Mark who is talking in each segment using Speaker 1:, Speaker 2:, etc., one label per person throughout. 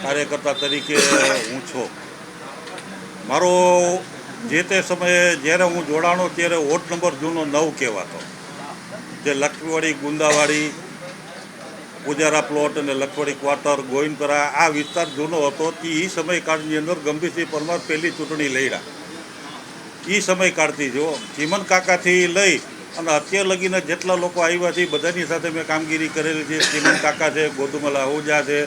Speaker 1: કાર્યકર્તા તરીકે હું છું. મારો જે તે સમયે જ્યારે હું જોડાણો ત્યારે વોર્ડ નંબર જૂનો 9 કહેવાતો, જે લખવાડી, ગુંદાવાડી, પૂજારા પ્લોટ અને લખવાડી ક્વાર્ટર, ગોવિંદપરા આ વિસ્તાર જૂનો હતો. એ સમયકાળની અંદર ગંભીરસિંહ પરમાર પહેલી ચૂંટણી લડ્યા. એ સમયકાળથી જો ચીમન કાકાથી લઈ અને અત્યાર લગીને જેટલા લોકો આવ્યા છે બધાની સાથે મેં કામગીરી કરેલી છે. ચીમન કાકા છે, ગોધુમલ આહુજા છે,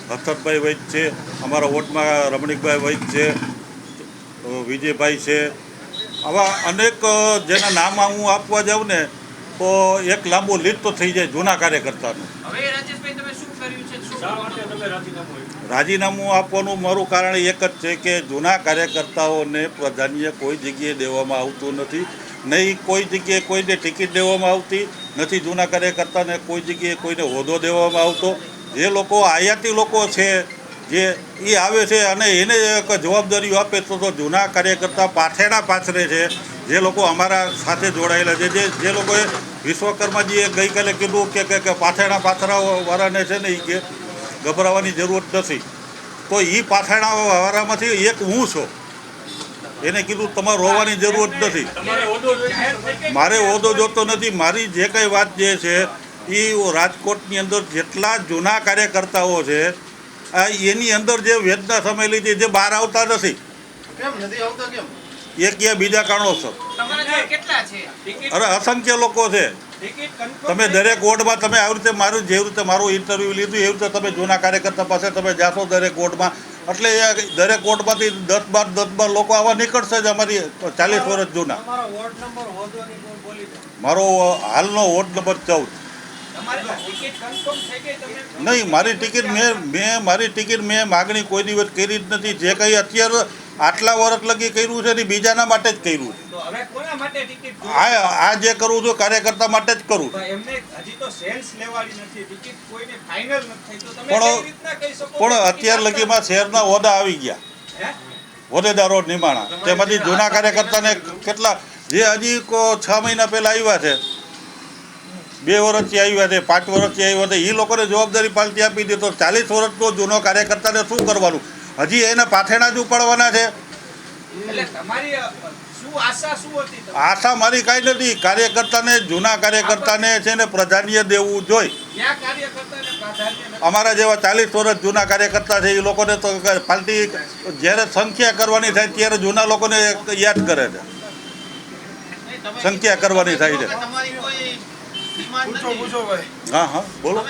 Speaker 1: હર્ષદભાઈ વૈદ છે, અમારા વોર્ડમાં રમણીકભાઈ વૈદ છે, વિજયભાઈ છે. આવા અનેક જેના નામ હું આપવા જાઉં ને તો એક લાંબો લિસ્ટ તો થઈ જાય જૂના કાર્યકર્તાનું. રાજીનામું આપવાનું મારું કારણ એક જ છે કે જૂના કાર્યકર્તાઓને પ્રાધાન્ય કોઈ જગ્યાએ દેવામાં આવતું નથી, નહીં કોઈ જગ્યાએ કોઈને ટિકિટ દેવામાં આવતી નથી. જૂના કાર્યકર્તાને કોઈ જગ્યાએ કોઈને હોદ્દો દેવામાં આવતો. જે લોકો આયાતી લોકો છે જે એ આવે છે અને એને જવાબદારીઓ આપે તો જૂના કાર્યકર્તા પાછળના પાછળ છે. જે લોકો અમારા સાથે જોડાયેલા છે, જે લોકોએ વિશ્વકર્માજીએ ગઈકાલે કીધું કે પાછળના પાછળવાળાને છે ને એ કે ગભરાવાની જરૂર નથી, તો એ પાછળવાળામાંથી એક હું છું. એને કીધું તમારે રોવાની જરૂર નથી. મારે હોદ્દો જોતો નથી. મારી જે કંઈ વાત જે છે એ રાજકોટની અંદર જેટલા જૂના કાર્યકર્તાઓ છે એની અંદર જે વેદના સમેલી છે જે બહાર આવતા નથી. એક યા બીજા કારણોસર અરે અસંખ્ય લોકો છે. તમે દરેક વોર્ડમાં તમે આવી રીતે મારું જેવી રીતે મારું ઇન્ટરવ્યૂ લીધું એવી રીતે તમે જૂના કાર્યકર્તા પાસે તમે જાશો દરેક વોર્ડમાં, એટલે દરેક વોર્ડમાંથી 10-12 લોકો આવા નીકળશે જ. અમારી 40 વર્ષ જૂના. મારો હાલનો વોર્ડ નંબર 14. નહીં, મારી ટિકિટ મેં માગણી કોઈ દિવસ કરી જ નથી. જે કંઈ અત્યારે આટલા વર્ષ લગી કર્યું છે ને બીજાના માટે જ કર્યું છે. આ જે કરું છું કાર્યકર્તા માટે જ કરું છું. પણ અત્યાર લગીમાં શહેરના હોદ્દા આવી ગયા, હોદ્દેદારો નિમાણા. તેમાંથી જૂના કાર્યકર્તાને કેટલા જે હજી 6 મહિના પહેલાં આવ્યા છે, 2 વર્ષથી આવ્યા છે, 5 વર્ષથી આવ્યા છે, એ લોકોને જવાબદારી પાલટી આપી દે તો 40 વર્ષનો જૂનો કાર્યકર્તાને શું કરવાનું? હજી એને પાથેણા જ ઉપાડવાના છે. આશા મારી કાંઈ નથી. કાર્યકર્તાને, જૂના કાર્યકર્તાને છે ને પ્રાધાન્ય દેવું જોઈએ. અમારા જેવા 40 વર્ષ જૂના કાર્યકર્તા છે એ લોકોને તો પાર્ટી જ્યારે સંખ્યા કરવાની થાય ત્યારે જૂના લોકોને યાદ કરે છે. સંખ્યા કરવાની થાય છે. હા હા બોલો.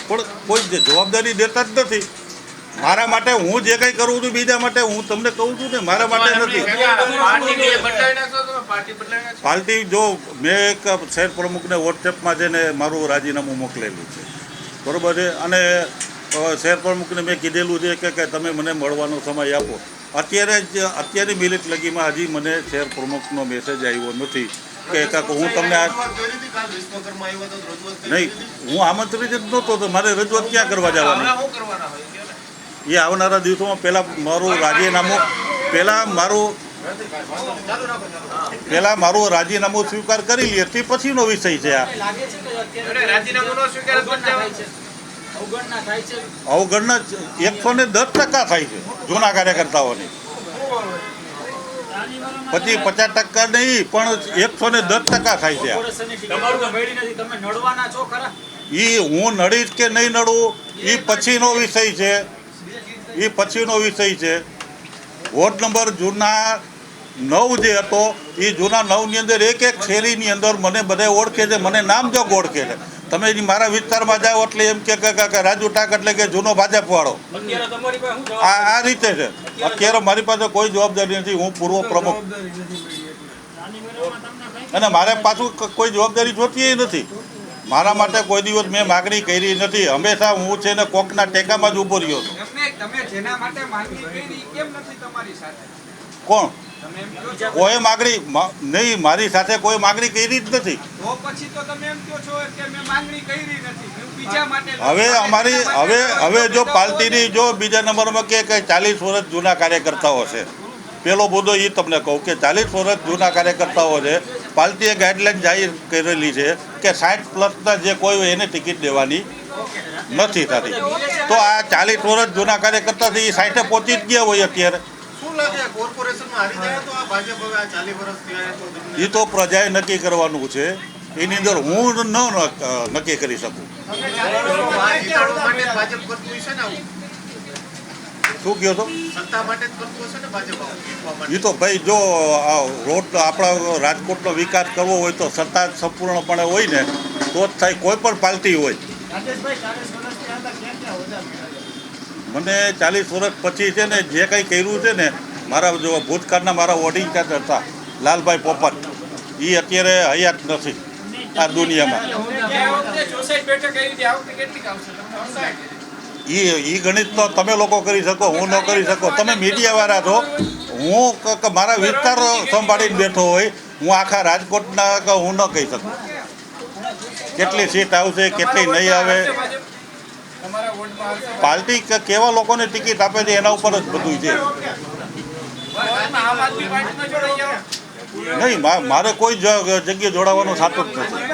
Speaker 1: પણ કોઈ જવાબદારી દેતા જ નથી. મારા માટે હું જે કંઈ કરું છું બીજા માટે હું તમને કહું છું ને, મારા માટે નથી. પાર્ટી જો મેં એક શહેર પ્રમુખને વોટ્સએપમાં છે ને મારું રાજીનામું મોકલેલું છે, બરાબર છે. અને શહેર પ્રમુખને મેં કીધેલું છે કે તમે મને મળવાનો સમય આપો. અત્યારની મિનિટ લગીમાં હજી મને શહેર પ્રમુખનો મેસેજ આવ્યો નથી કે હું તમને નહીં, હું આમંત્રિત જ નહોતો તો મારે રજૂઆત ક્યાં કરવા જવાની? એ આવનારા દિવસોમાં પહેલાં મારું રાજીનામું સ્વીકાર કરી લે તે પછીનો વિષય છે. આ અવગણના 110% થાય છે જૂના કાર્યકર્તાઓની. પછી 50% નહીં પણ 110% થાય છે. એ હું નડીશ કે નહીં નડું એ પછીનો વિષય છે. વોર્ડ નંબર જૂના 9 જે હતો એ જૂના 9ની અંદર એક શેરીની અંદર મને બધા ઓળખે છે, મને નામ જોગ ઓળખે છે. તમે મારા વિસ્તારમાં જાઓ એટલે એમ કે રાજુ ટાક એટલે કે જૂનો ભાજપ વાળો. આ રીતે છે. અત્યારે મારી પાસે કોઈ જવાબદારી નથી. હું પૂર્વ પ્રમુખ અને મારે પાછું કોઈ જવાબદારી જોતી નથી. મારા માટે કોઈ દિવસ મેં માગણી કરી નથી. હંમેશા હું છે ને કોકના ટેકામાં જ ઊભો રહ્યો છું. કોણ? કોઈ માગણી નહીં, મારી સાથે કોઈ માગણી કરી જ નથી. હવે જો પાર્ટીની જો બીજા નંબરમાં કે 40 વર્ષ જૂના કાર્યકર્તાઓ છે, પેલો મુદ્દો એ તમને કહું કે 40 વર્ષ જૂના કાર્યકર્તાઓ છે પાર્ટીએ ગાઈડલાઈન જાહેર કરેલી છે કે 60+ જે કોઈ હોય એને ટિકિટ દેવાની નથી થતી. તો આ 40 વર્ષ જૂના કાર્યકર્તા છે એ 60 પહોંચી જ ગયા હોય અત્યારે. એ તો પ્રજાએ નક્કી કરવાનું છે, એની અંદર હું ન નક્કી કરી શકું. શું કહો છો? એ તો ભાઈ જો રોડ આપણા રાજકોટનો વિકાસ કરવો હોય તો સત્તા સંપૂર્ણપણે હોય ને તો જ થાય, કોઈ પણ પાર્ટી હોય. મને 40 વર્ષ પછી છે ને જે કંઈ કર્યું છે ને, મારા જો ભૂતકાળના મારા વોર્ડ ઇન્ચાર્જ હતા લાલભાઈ પોપટ, એ અત્યારે હયાત નથી આ દુનિયામાં. એ ગણિત તો તમે લોકો કરી શકો, હું ન કરી શકો. તમે મીડિયાવાળા છો, હું મારા વિસ્તાર સંભાળીને બેઠો હોય, હું આખા રાજકોટના હું ન કહી શકું કેટલી સીટ આવશે કેટલી નહીં આવે. પાર્ટી કેવા લોકોને ટિકિટ આપે છે એના ઉપર જ બધું છે. નહીં, મારે કોઈ જગ્યાએ જોડાવાનું થતું જ નથી.